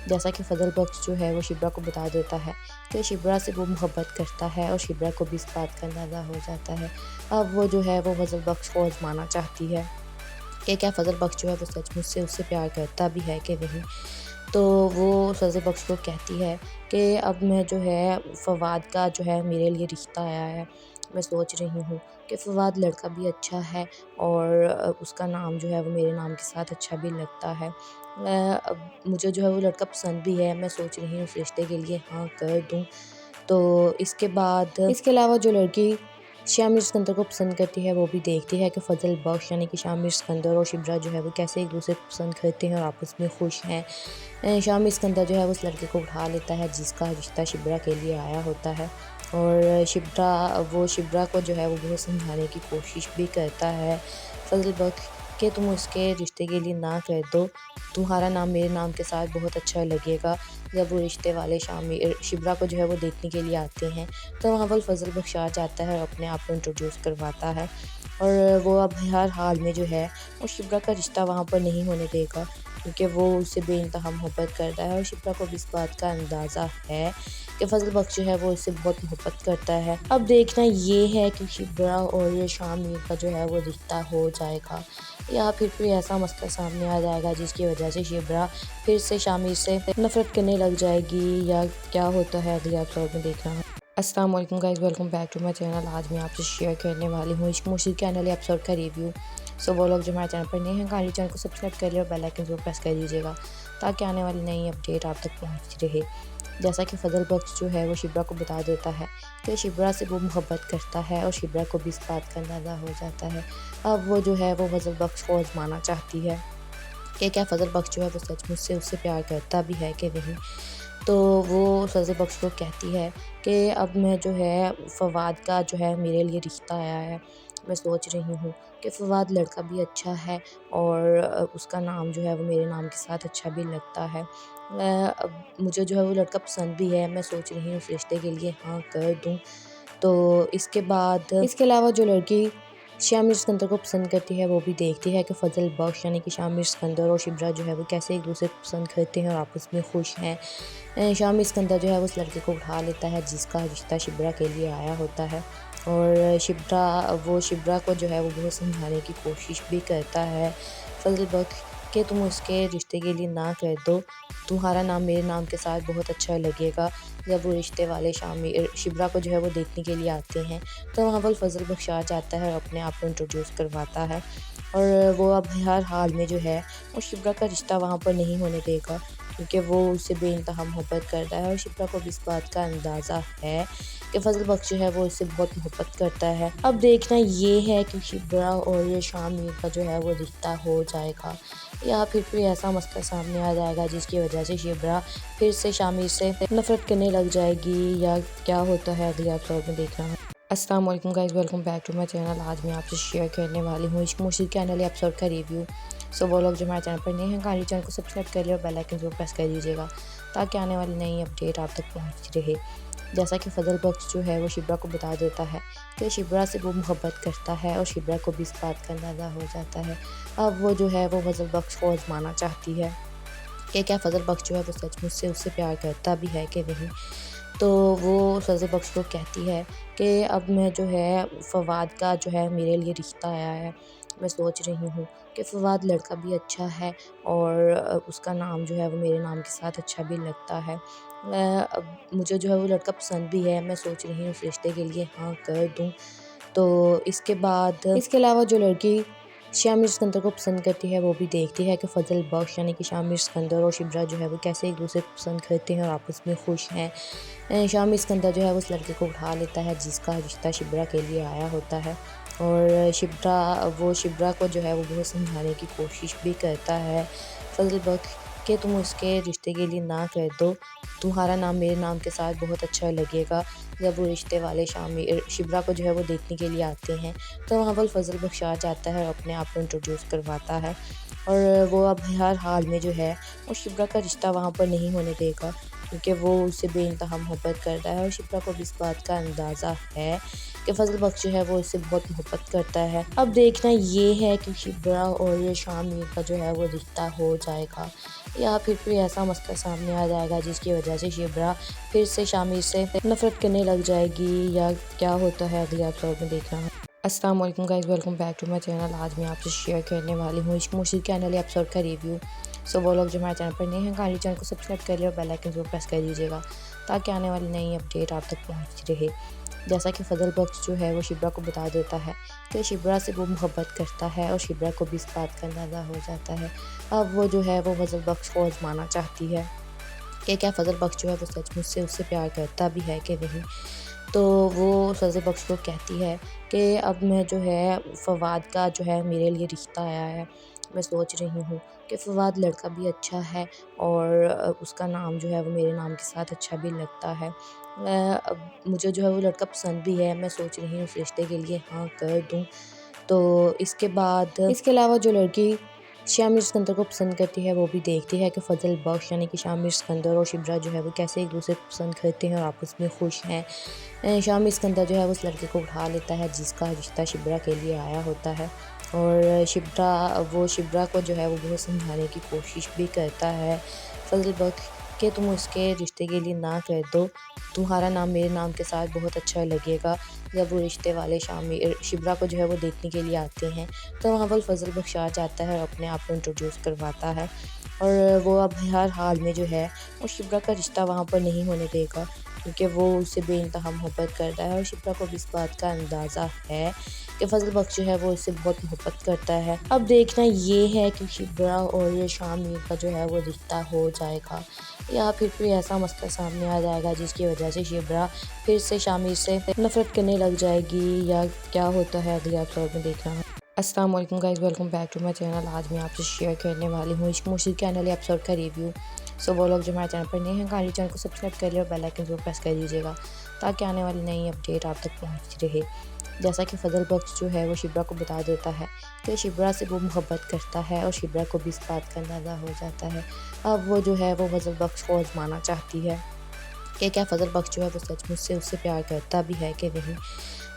जैसा कि फजल बख्श जो है वो शिब्रा को बता देता है कि शिब्रा से वो मोहब्बत करता है और शिब्रा को भी इस बात का अंदाज़ा हो जाता है। अब वो जो है वो फजल बख्श को आजमाना चाहती है कि क्या फजल बख्श जो है वो सचमुच से उससे प्यार करता भी है कि नहीं। तो वो फजल बख्श को कहती है कि अब मैं जो है फवाद का जो है मेरे लिए रिश्ता आया है। मैं सोच रही हूँ कि फवाद लड़का भी अच्छा है और उसका नाम जो है वो मेरे नाम के साथ अच्छा भी लगता है। अब मुझे जो है वो लड़का पसंद भी है। मैं सोच रही हूँ उस रिश्ते के लिए हाँ कर दूँ। तो इसके अलावा जो लड़की शामिर सिकंदर को पसंद करती है वो भी देखती है कि फजल बख्श यानी कि शामिर सिकंदर और शिब्रा जो है वो कैसे एक दूसरे को पसंद करते हैं और आपस में खुश हैं। शामिर सिकंदर जो है वो उस लड़के को उठा लेता है जिसका रिश्ता शिब्रा के लिए आया होता है और शिब्रा को जो है वो बहुत समझाने की कोशिश भी करता है फजल बख्श कि तुम उसके रिश्ते के लिए ना कर दो। तुम्हारा नाम मेरे नाम के साथ बहुत अच्छा लगेगा। जब वो रिश्ते वाले शिब्रा को जो है वो देखने के लिए आते हैं तो वहाँ पर फजल बख्श आ जाता है और अपने आप को इंट्रोड्यूस करवाता है और वो अब हर हाल में जो है वो शिब्रा का रिश्ता वहाँ पर नहीं होने देगा क्योंकि वो उससे बेइंतहा मोहब्बत करता है और शिब्रा को भी इस बात का अंदाज़ा है कि फजल बख्श जो है वो इससे बहुत मोहब्बत करता है। अब देखना ये है कि शिब्रा और शामिर का जो है वो रिश्ता हो जाएगा या फिर कोई ऐसा मसला सामने आ जाएगा जिसकी वजह से शिब्रा फिर से शामिर से नफरत करने लग जाएगी या क्या होता है अगले एपिसोड में देखना है। अस्सलाम वालेकुम guys, welcome back to my channel. आज मैं आपसे शेयर करने वाली हूँ इश्क मुश्किल के अगले एपिसोड का रिव्यू। सो वो लोग जो हमारे चैनल पर नए हैं काइंडली चैनल को सब्सक्राइब कर लिया और बेल आइकन जरूर प्रेस कर दीजिएगा ताकि आने वाली नई अपडेट आप तक पहुँच रहे। जैसा कि फजल बख्श जो है वो शिब्रा को बता देता है कि शिब्रा से वो मोहब्बत करता है और शिब्रा को भी इस बात का अंदाज़ा हो जाता है। अब वो जो है वो फजल बख्श को आजमाना चाहती है कि क्या फजल बख्श जो है वो सचमुच से उससे प्यार करता भी है कि नहीं। तो वो फजल बख्श को कहती है कि अब मैं जो है फवाद का जो है मेरे लिए रिश्ता आया है। मैं सोच रही हूँ कि फवाद लड़का भी अच्छा है और उसका नाम जो है वो मेरे नाम के साथ अच्छा भी लगता है। अब मुझे जो है वो लड़का पसंद भी है। मैं सोच रही हूँ उस रिश्ते के लिए हाँ कर दूँ। तो इसके अलावा जो लड़की शामिर सिकंदर को पसंद करती है वो भी देखती है कि फजल बख्श यानी कि शामिर सिकंदर और शिब्रा जो है वो कैसे एक दूसरे को पसंद करते हैं और आपस में खुश हैं। शामिर सिकंदर जो है उस लड़के को उठा लेता है जिसका रिश्ता शिब्रा के लिए आया होता है और शिब्रा को जो है वो बहुत समझाने की कोशिश भी करता है फजल बख्श कि तुम उसके रिश्ते के लिए ना कर दो। तुम्हारा नाम मेरे नाम के साथ बहुत अच्छा लगेगा। जब वो रिश्ते वाले शिब्रा को जो है वो देखने के लिए आते हैं तो वहाँ पर फजल बख्श आ जाता है और अपने आप को इंट्रोड्यूस करवाता है और वो अब हर हाल में जो है वो शिब्रा का रिश्ता वहाँ पर नहीं होने देगा क्योंकि वो उससे बेइंतहा मोहब्बत करता है और शिब्रा को भी इस बात का अंदाज़ा है कि फजल बख्श जो है वो इससे बहुत मोहब्बत करता है। अब देखना ये है कि शिब्रा और शामिर का जो है वो रिश्ता हो जाएगा या फिर कोई ऐसा मसला सामने आ जाएगा जिसकी वजह से शिब्रा फिर से शामिर से नफरत करने लग जाएगी या क्या होता है अगले एपिसोड में देखना है। अस्सलाम वालेकुम guys, welcome back to my channel. आज मैं आपसे शेयर करने वाली हूँ इश्क मुश्किल के अगले एपिसोड का रिव्यू। सो वो लोग जो हमारे चैनल पर नए हैं काइंडली चैनल को सब्सक्राइब कर लिया और बेल आइकन जरूर प्रेस कर दीजिएगा ताकि आने वाली नई अपडेट आप तक पहुँच रहे। जैसा कि फजल बख्श जो है वो शिब्रा को बता देता है कि शिब्रा से वो मोहब्बत करता है और शिब्रा को भी इस बात का अंदाज़ा हो जाता है। अब वो जो है वो फजल बख्श को आजमाना चाहती है कि क्या फजल बख्श जो है वो सचमुच से उससे प्यार करता भी है कि नहीं। तो वो फजल बख्श को कहती है कि अब मैं जो है फवाद का जो है मेरे लिए रिश्ता आया है। मैं सोच रही हूँ कि फवाद लड़का भी अच्छा है और उसका नाम जो है वो मेरे नाम के साथ अच्छा भी लगता है। अब मुझे जो है वो लड़का पसंद भी है। मैं सोच रही हूँ उस रिश्ते के लिए हाँ कर दूँ। तो इसके अलावा जो लड़की शामिर सिकंदर को पसंद करती है वो भी देखती है कि फजल बख्श यानी कि शामिर सिकंदर और शिब्रा जो है वो कैसे एक दूसरे को पसंद करते हैं और आपस में खुश हैं। शामिर सिकंदर जो है उस लड़के को उठा लेता है जिसका रिश्ता शिब्रा के लिए आया होता है और शिब्रा को जो है वो बहुत समझाने की कोशिश भी करता है फजल बख्श कि तुम उसके रिश्ते के लिए ना कर दो। तुम्हारा नाम मेरे नाम के साथ बहुत अच्छा लगेगा। जब वो रिश्ते वाले शिब्रा को जो है वो देखने के लिए आते हैं तो वहाँ पर फजल बख्श आ जाता है और अपने आप को इंट्रोड्यूस करवाता है और वो अब हर हाल में जो है वो शिब्रा का रिश्ता वहाँ पर नहीं होने देगा क्योंकि वो उससे बेइंतहा मोहब्बत करता है और शिप्रा को भी इस बात का अंदाज़ा है कि फजल बख्श जो है वो इससे बहुत मोहब्बत करता है। अब देखना ये है कि शिप्रा और ये शामिर का जो है वो रिश्ता हो जाएगा या फिर कोई ऐसा मसला सामने आ जाएगा जिसकी वजह से शिप्रा फिर से शामिर से नफरत करने लग जाएगी, या क्या होता है अगले एपिसोड में देखना। अस्सलाम वालेकुम guys, welcome back to my channel. आज मैं आपसे शेयर करने वाली हूँ इश्क मुश्किल के नए एपिसोड का रिव्यू। सो वो लोग जो हमारे चैनल पर नए हैं, काइंडली चैनल को सब्सक्राइब कर लिया और बेल आइकन जरूर प्रेस कर दीजिएगा ताकि आने वाली नई अपडेट आप तक पहुँचती रहे। जैसा कि फजल बख्श जो है वो शिप्रा को बता देता है कि शिप्रा से वो मोहब्बत करता है और शिप्रा को भी इस बात का अंदाज़ा हो जाता है। अब वो जो है वो फजल बख्श को आजमाना चाहती है कि क्या फजल बख्श जो है वो सचमुच से उससे प्यार करता भी है कि नहीं। तो वो फजल बख्श को कहती है कि अब मैं जो है फवाद का जो है मेरे लिए रिश्ता आया है। मैं सोच रही हूँ कि फवाद लड़का भी अच्छा है और उसका नाम जो है वो मेरे नाम के साथ अच्छा भी लगता है। अब मुझे जो है वो लड़का पसंद भी है। मैं सोच रही हूँ उस रिश्ते के लिए हाँ कर दूँ। तो इसके बाद इसके अलावा जो लड़की शामिर सिकंदर को पसंद करती है वो भी देखती है कि फजल बख्श यानी कि शामिर सिकंदर और शिप्रा जो है वो कैसे एक दूसरे को पसंद करते हैं और आपस में खुश हैं। शामिर सिकंदर जो है वो उस लड़के को उठा लेता है जिसका रिश्ता शिप्रा के लिए आया होता है, और शिप्रा को जो है वो बहुत समझाने की कोशिश भी करता है फजल बख्श कि तुम उसके रिश्ते के लिए ना कर दो, तुम्हारा नाम मेरे नाम के साथ बहुत अच्छा लगेगा। जब वो रिश्ते वाले शिप्रा को जो है वो देखने के लिए आते हैं तो वहाँ पर फजल बख्श आ जाता है और अपने आप को इंट्रोड्यूस करवाता है, और वो अब हर हाल में जो है वो शिप्रा का रिश्ता वहाँ पर नहीं होने देगा क्योंकि वो उससे बेइंतहा मोहब्बत करता है और शिप्रा को भी इस बात का अंदाज़ा है कि फजल बख्श जो है वो इससे बहुत मोहब्बत करता है। अब देखना ये है कि शिप्रा और ये शामिर का जो है वो रिश्ता हो जाएगा या फिर कोई ऐसा मसला सामने आ जाएगा जिसकी वजह से शिप्रा फिर से शामिर से नफरत करने लग जाएगी, या क्या होता है अगले एपिसोड में देखना। अस्सलाम वालेकुम guys, welcome back to my channel. आज मैं आपसे शेयर करने वाली हूँ इश्क मुश्किल के नए एपिसोड का रिव्यू। सो वो लोग जो हमारे चैनल पर नए हैं, काइंडली चैनल को सब्सक्राइब कर लिया और बेल आइकन जरूर प्रेस कर दीजिएगा ताकि आने वाली नई अपडेट आप तक पहुँचती रहे। जैसा कि फजल बख्श जो है वो शिप्रा को बता देता है कि शिप्रा से वो मोहब्बत करता है और शिप्रा को भी इस बात का अंदाज़ा हो जाता है। अब वो जो है वो फजल बख्श को आजमाना चाहती है कि क्या फजल बख्श जो है वो सचमुच से उससे प्यार करता भी है कि नहीं।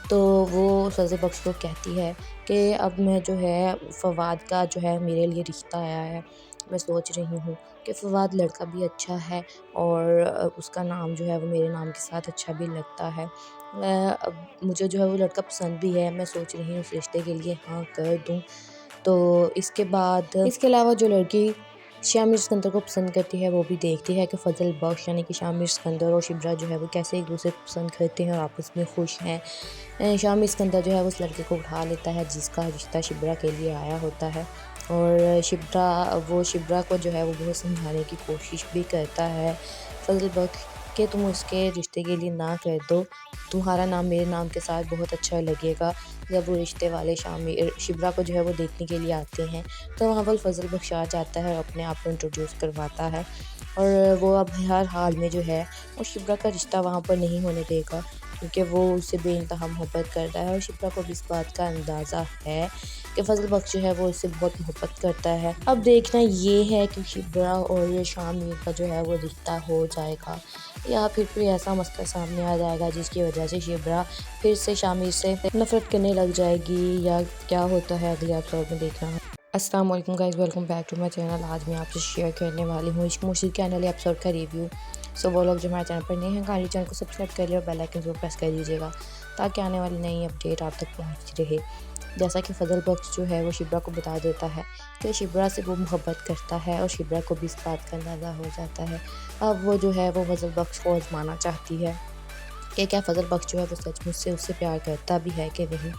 तो वो फजल बख्श को कहती है कि अब मैं जो है फवाद का जो है मेरे लिए रिश्ता आया है। मैं सोच रही हूँ कि फवाद लड़का भी अच्छा है और उसका नाम जो है वो मेरे नाम के साथ अच्छा भी लगता है। अब मुझे जो है वो लड़का पसंद भी है। मैं सोच रही हूँ उस रिश्ते के लिए हाँ कर दूँ। तो इसके बाद इसके अलावा जो लड़की शामिर सिकंदर को पसंद करती है वो भी देखती है कि फजल बख्श यानी कि शामिर सिकंदर और शिप्रा जो है वो कैसे एक दूसरे को पसंद करते हैं और आपस में खुश हैं। शामिर सिकंदर जो है उस लड़के को उठा लेता है जिसका रिश्ता शिप्रा के लिए आया होता है, और शिप्रा को जो है वो बहुत समझाने की कोशिश भी करता है फजल बख्श कि तुम उसके रिश्ते के लिए ना कर दो, तुम्हारा नाम मेरे नाम के साथ बहुत अच्छा लगेगा। जब वो रिश्ते वाले शिप्रा को जो है वो देखने के लिए आते हैं तो वहाँ पर फजल बख्श आ जाता है और अपने आप को इंट्रोड्यूस करवाता है, और वो अब हर हाल में जो है वो शिप्रा का रिश्ता वहाँ पर नहीं होने देगा क्योंकि वो उससे बेइंतहा मोहब्बत करता है और शिप्रा को भी इस बात का अंदाज़ा है कि फजल बख्श जो है वो इससे बहुत मोहब्बत करता है। अब देखना ये है कि शिप्रा और ये शामिर का जो है वो रिश्ता हो जाएगा या फिर कोई ऐसा मसला सामने आ जाएगा जिसकी वजह से शिप्रा फिर से शामिर से नफरत करने लग जाएगी, या क्या होता है अगले एपिसोड में देखना। अस्सलाम वालेकुम guys, welcome back to my channel. आज मैं आपसे शेयर करने वाली हूँ इश्क मुश्किल के नए एपिसोड का रिव्यू। सो वो लोग जो हमारे चैनल पर नए हैं, काइंडली चैनल को सब्सक्राइब कर लिया और बेल आइकन जरूर प्रेस कर दीजिएगा ताकि आने वाली नई अपडेट आप तक पहुँचती रहे। जैसा कि फजल बख्श जो है वो शिप्रा को बता देता है कि शिप्रा से वो मोहब्बत करता है और शिप्रा को भी इस बात का अंदाज़ा हो जाता है। अब वो जो है वो फजल बख्श को आजमाना चाहती है कि क्या फजल बख्श जो है वो सचमुच से उससे प्यार करता भी है कि नहीं।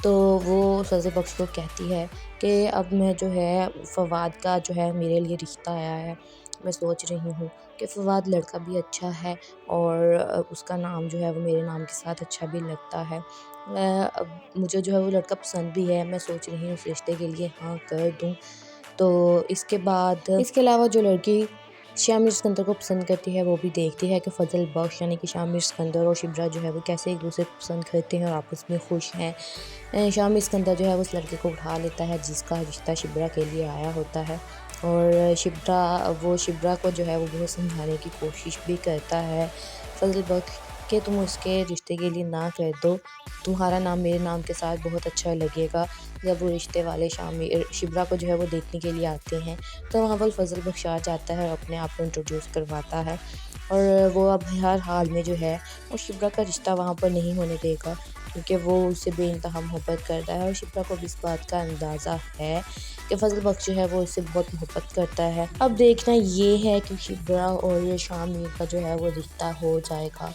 तो वो फजल बख्श को कहती है कि अब मैं जो है फवाद का जो है मेरे लिए रिश्ता आया है। मैं सोच रही हूँ कि फवाद लड़का भी अच्छा है और उसका नाम जो है वो मेरे नाम के साथ अच्छा भी लगता है। अब मुझे जो है वो लड़का पसंद भी है। मैं सोच रही हूँ उस रिश्ते के लिए हाँ कर दूँ। तो इसके बाद इसके अलावा जो लड़की शामिर सिकंदर को पसंद करती है वो भी देखती है कि फजल बख्श यानी कि शामिर सिकंदर और शिप्रा जो है वो कैसे एक दूसरे को पसंद करते हैं और आपस में खुश हैं। शामिर सिकंदर जो है वो उस लड़के को उठा लेता है जिसका रिश्ता शिप्रा के लिए आया होता है, और शिब्रा को जो है वो बहुत समझाने की कोशिश भी करता है फजल बख्श कि तुम उसके रिश्ते के लिए ना कह दो, तुम्हारा नाम मेरे नाम के साथ बहुत अच्छा लगेगा। जब वो रिश्ते वाले शिब्रा को जो है वो देखने के लिए आते हैं तो वहाँ पर फजल बख्श आ जाता है और अपने आप को इंट्रोड्यूस करवाता है और वो अब हर हाल में जो है वो शिब्रा का रिश्ता वहाँ पर नहीं होने देगा क्योंकि वो उससे बेइंतहा मोहब्बत करता है और शिप्रा को भी इस बात का अंदाज़ा है कि फजल बख्श जो है वो उससे बहुत मोहब्बत करता है। अब देखना ये है कि शिप्रा और ये शामिर का जो है वो रिश्ता हो जाएगा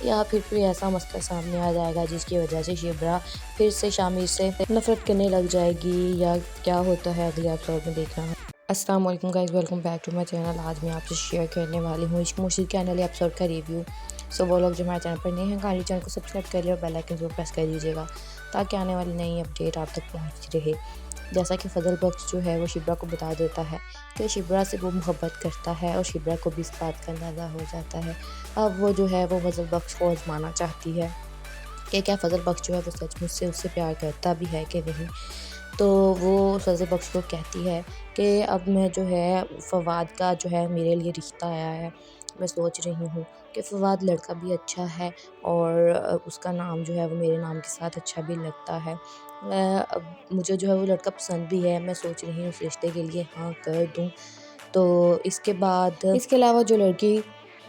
या फिर कोई ऐसा मसला सामने आ जाएगा जिसकी वजह से शिप्रा फिर से शामिर से नफरत करने लग जाएगी या क्या होता है अगले एपिसोड में देखना है। अस्सलाम वालेकुम guys, welcome back to my channel. आज मैं आपसे शेयर करने वाली हूँ इश्क मुश्किल के आने एपिसोड का रिव्यू। सो वो लोग जो हमारे चैनल पर नए हैं काइंडली चैनल को सब्सक्राइब कर लिया और बेल आइकन जरूर प्रेस कर दीजिएगा ताकि आने वाली नई अपडेट आप तक पहुँचती रहे। जैसा कि फजल बख्श जो है वो शिब्रा को बता देता है कि शिब्रा से वो मोहब्बत करता है और शिब्रा को भी इस बात का अंदाज़ा हो जाता है। अब वो जो है वो फजल बख्श को आजमाना चाहती है कि क्या फजल बख्श जो है वो सचमुच से उससे प्यार करता भी है कि नहीं। तो वो फजल बख्श को कहती है कि अब मैं जो है फवाद का जो है मेरे लिए रिश्ता आया है, मैं सोच रही हूँ कि फवाद लड़का भी अच्छा है और उसका नाम जो है वो मेरे नाम के साथ अच्छा भी लगता है। अब मुझे जो है वो लड़का पसंद भी है, मैं सोच रही हूँ उस रिश्ते के लिए हाँ कर दूँ। तो इसके अलावा जो लड़की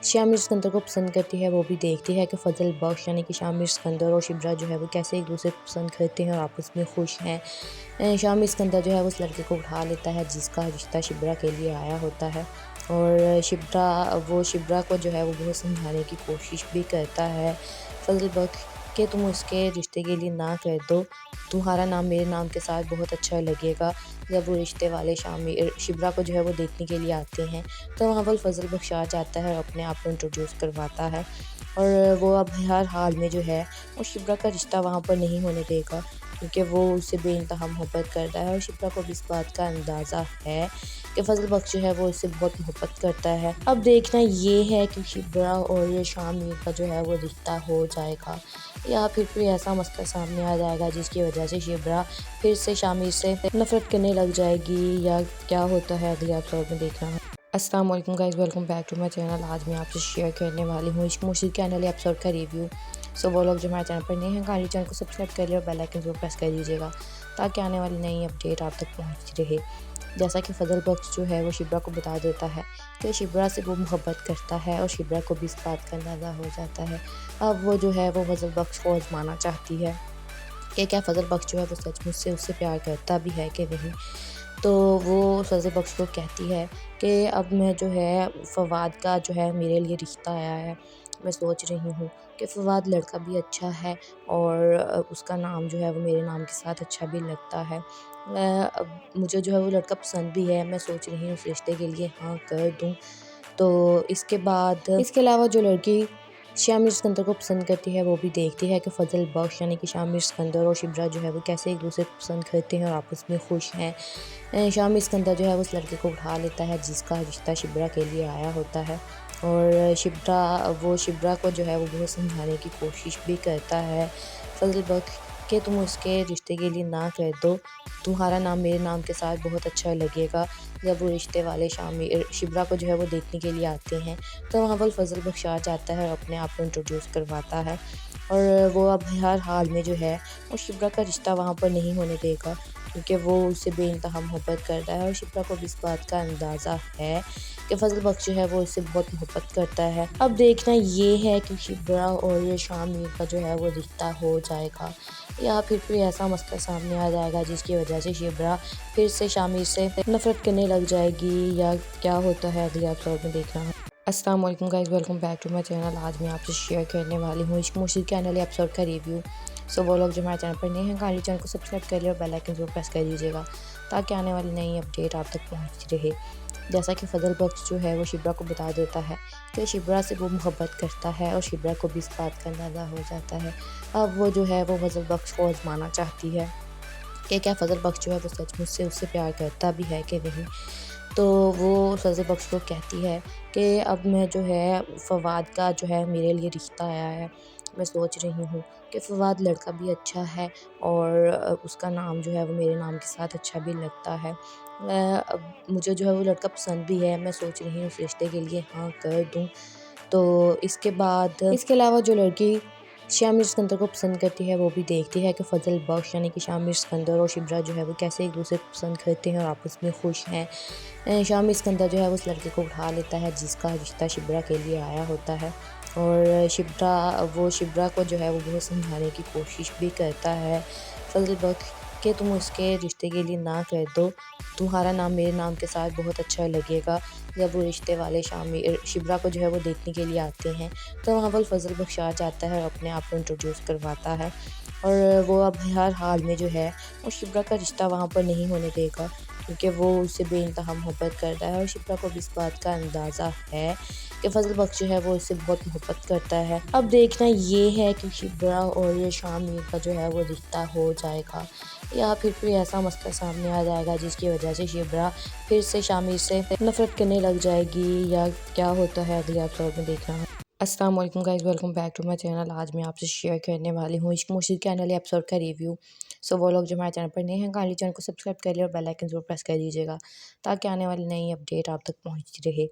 शामिर सिकंदर को पसंद करती है वो भी देखती है कि फजल बख्श यानी कि शामिर सिकंदर और शिब्रा जो है वो कैसे एक दूसरे को पसंद करते हैं और आपस में खुश हैं। शामिर सिकंदर जो है वो उस लड़के को उठा लेता है जिसका रिश्ता शिब्रा के लिए आया होता है और शिब्रा को जो है वो बहुत समझाने की कोशिश भी करता है फजल बख्श कि तुम उसके रिश्ते के लिए ना कह दो, तुम्हारा नाम मेरे नाम के साथ बहुत अच्छा लगेगा। जब वो रिश्ते वाले शिब्रा को जो है वो देखने के लिए आते हैं तो वहाँ पर फजल बख्श आ जाता है और अपने आप को इंट्रोड्यूस करवाता है और वो अब हर हाल में जो है वो शिब्रा का रिश्ता वहाँ पर नहीं होने देगा क्योंकि वो उससे बेइंतहा मोहब्बत करता है और शिप्रा को भी इस बात का अंदाज़ा है कि फजल बख्श जो है वो इससे बहुत मोहब्बत करता है। अब देखना ये है कि शिप्रा और ये शामिर का जो है वो रिश्ता हो जाएगा या फिर कोई ऐसा मसला सामने आ जाएगा जिसकी वजह से शिप्रा फिर से शामिर से नफरत करने लग जाएगी या क्या होता है अगले एपिसोड में देखना है। अस्सलाम वालेकुम guys, welcome back to my channel. आज मैं आपसे शेयर करने वाली हूँ इश्क मुश्किल के आने एपिसोड का रिव्यू। सो वो लोग जो हमारे चैनल पर नए हैं काइंडली चैनल को सब्सक्राइब कर लिया और बेल आइकन जरूर प्रेस कर दीजिएगा ताकि आने वाली नई अपडेट आप तक पहुँचती रहे। जैसा कि फजल बख्श जो है वो शिब्रा को बता देता है कि शिब्रा से वो मोहब्बत करता है और शिब्रा को भी इस बात का अंदाज़ा हो जाता है। अब वो जो है वो फजल बख्श को आजमाना चाहती है कि क्या फजल बख्श जो है वो सचमुच से उससे प्यार करता भी है कि नहीं। तो वो फजल बख्श को कहती है कि अब मैं जो है फवाद का जो है मेरे लिए रिश्ता आया है, मैं सोच रही हूँ कि फवाद लड़का भी अच्छा है और उसका नाम जो है वो मेरे नाम के साथ अच्छा भी लगता है। अब मुझे जो है वो लड़का पसंद भी है, मैं सोच रही हूँ उस रिश्ते के लिए हाँ कर दूँ। तो इसके अलावा जो लड़की शामिर सिकंदर को पसंद करती है वो भी देखती है कि फजल बख्श यानी कि शामिर सिकंदर और शिब्रा जो है वो कैसे एक दूसरे को पसंद करते हैं और आपस में खुश हैं। शामिर सिकंदर जो है उस लड़के को उठा लेता है जिसका रिश्ता शिब्रा के लिए आया होता है और शिब्रा को जो है वो बहुत समझाने की कोशिश भी करता है फजल बख्श कि तुम उसके रिश्ते के लिए ना कह दो, तुम्हारा नाम मेरे नाम के साथ बहुत अच्छा लगेगा। जब वो रिश्ते वाले शिब्रा को जो है वो देखने के लिए आते हैं तो वहाँ पर फजल बख्श आ जाता है और अपने आप को इंट्रोड्यूस करवाता है और वो अब हर हाल में जो है वो शिब्रा का रिश्ता वहाँ पर नहीं होने देगा क्योंकि वो उससे बेइंतहा मोहब्बत करता है और शिप्रा को भी इस बात का अंदाज़ा है कि फजल बख्श जो है वो इससे बहुत मोहब्बत करता है। अब देखना ये है कि शिप्रा और ये शामिर का जो है वो रिश्ता हो जाएगा या फिर कोई ऐसा मसला सामने आ जाएगा जिसकी वजह से शिप्रा फिर से शामिर से नफरत करने लग जाएगी या क्या होता है अगले एपिसोड में देखना है। अस्सलाम वालेकुम guys, welcome back to my channel. आज मैं आपसे शेयर करने वाली हूँ इश्क मुश्किल के आने एपिसोड का रिव्यू। सो वो लोग जो हमारे चैनल पर नए हैं काइंडली चैनल को सब्सक्राइब कर लिया और बेल आइकन जरूर प्रेस कर दीजिएगा ताकि आने वाली नई अपडेट आप तक पहुँचती रहे। जैसा कि फजल बख्श जो है वो शिब्रा को बता देता है कि शिब्रा से वो मोहब्बत करता है और शिब्रा को भी इस बात का अंदाज़ा हो जाता है। अब वो जो है वो फजल बख्श को आजमाना चाहती है कि क्या फजल बख्श जो है वो सचमुच से उससे प्यार करता भी है कि नहीं। तो वो फजल बख्श को कहती है कि अब मैं जो है फवाद का जो है मेरे लिए रिश्ता आया है, मैं सोच रही हूँ कि फ़वाद लड़का भी अच्छा है और उसका नाम जो है वो मेरे नाम के साथ अच्छा भी लगता है। अब मुझे जो है वो लड़का पसंद भी है, मैं सोच रही हूँ उस रिश्ते के लिए हाँ कर दूँ। तो इसके बाद इसके अलावा जो लड़की शामिर सिकंदर को पसंद करती है वो भी देखती है कि फ़ज़ल बख्श यानी कि शामिर सिकंदर और शिब्रा जो है वो कैसे एक दूसरे को पसंद करते हैं और आपस में खुश हैं। शामिर सिकंदर जो है वो उस लड़के को उठा लेता है जिसका रिश्ता शिब्रा के लिए आया होता है और शिब्रा को जो है वो बहुत समझाने की कोशिश भी करता है फ़ज़ल बख्श कि तुम उसके रिश्ते के लिए ना कर दो, तुम्हारा नाम मेरे नाम के साथ बहुत अच्छा लगेगा। जब वो रिश्ते वाले शिब्रा को जो है वो देखने के लिए आते हैं तो वहाँ पर फ़ज़ल बख्श आ जाता है और अपने आप को इंट्रोड्यूस करवाता है और वो अब हर हाल में जो है वो शिब्रा का रिश्ता वहाँ पर नहीं होने देगा क्योंकि वो उससे बेइंतहा मोहब्बत करता है और शिप्रा को भी इस बात का अंदाज़ा है कि फ़ज़ल बख्श जो है वो इससे बहुत मोहब्बत करता है। अब देखना ये है कि शिप्रा और ये शामिर का जो है वो रिश्ता हो जाएगा या फिर कोई ऐसा मसला सामने आ जाएगा जिसकी वजह से शिप्रा फिर से शामिर से नफ़रत करने लग जाएगी या क्या होता है अगले एपिसोड में देखना। अस्सलाम वालेकुम guys, welcome back to my channel. आज मैं आपसे शेयर करने वाली हूँ इश्क मुश्किल के आने वाले एपिसोड का रिव्यू। सो वो लोग जो हमारे चैनल पर नए हैं काइंडली चैनल को सब्सक्राइब कर लिया और बेल आइकन ज़रूर प्रेस कर दीजिएगा ताकि आने वाली नई अपडेट आप तक पहुँचती रहे।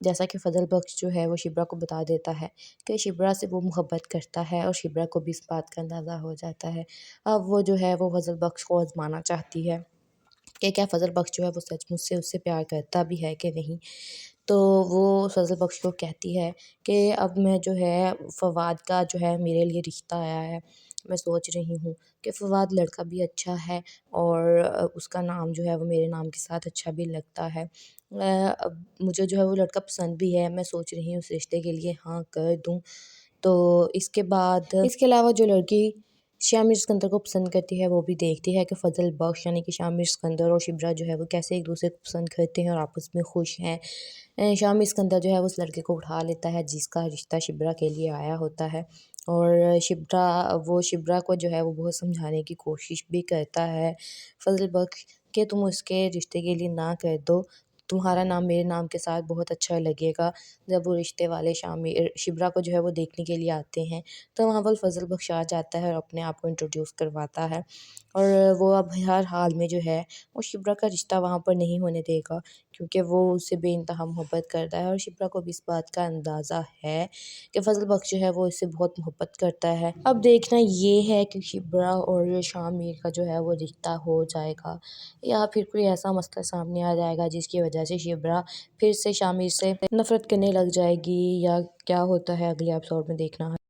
जैसा कि फ़ज़ल बख्श जो है वो शिब्रा को बता देता है कि शिब्रा से वो मोहब्बत करता है और शिब्रा को भी इस बात का अंदाज़ा हो जाता है। अब वो जो है वो फ़ज़ल बख्श को आज़माना चाहती है कि क्या फ़ज़ल बख्श जो है वो सचमुच से उससे प्यार करता भी है कि नहीं। तो वो फ़ज़ल बख्श को कहती है कि अब मैं जो है फ़वाद का जो है मेरे लिए रिश्ता आया है। मैं सोच रही हूँ कि फ़वाद लड़का भी अच्छा है और उसका नाम जो है वो मेरे नाम के साथ अच्छा भी लगता है। अब मुझे जो है वो लड़का पसंद भी है, मैं सोच रही हूँ उस रिश्ते के लिए हाँ कर दूँ। तो इसके बाद इसके अलावा जो लड़की शामिर सिकंदर को पसंद करती है वो भी देखती है कि फ़ज़ल बख्श यानी कि शामिर सिकंदर और शिब्रा जो है वो कैसे एक दूसरे को पसंद करते हैं और आपस में खुश हैं। शामिर सिकंदर जो है उस लड़के को उठा लेता है जिसका रिश्ता शिब्रा के लिए आया होता है और शिब्रा को जो है वो बहुत समझाने की कोशिश भी करता है फ़ज़ल बख्श कि तुम उसके रिश्ते के लिए ना कर दो, तुम्हारा नाम मेरे नाम के साथ बहुत अच्छा लगेगा। जब वो रिश्ते वाले शिब्रा को जो है वो देखने के लिए आते हैं तो वहाँ पर फ़ज़ल बख्श आ जाता है और अपने आप को इंट्रोड्यूस करवाता है और वो अब हर हाल में जो है वो शिब्रा का रिश्ता वहाँ पर नहीं होने देगा क्योंकि वो उससे बेइंतहा मोहब्बत करता है और शिप्रा को भी इस बात का अंदाज़ा है कि फ़ज़ल बख्श जो है वो इससे बहुत मोहब्बत करता है। अब देखना ये है कि शिप्रा और शामिर का जो है वो रिश्ता हो जाएगा या फिर कोई ऐसा मसला सामने आ जाएगा जिसकी वजह से शिप्रा फिर से शामिर से नफ़रत करने लग जाएगी या क्या होता है अगले एपिसोड में देखना है।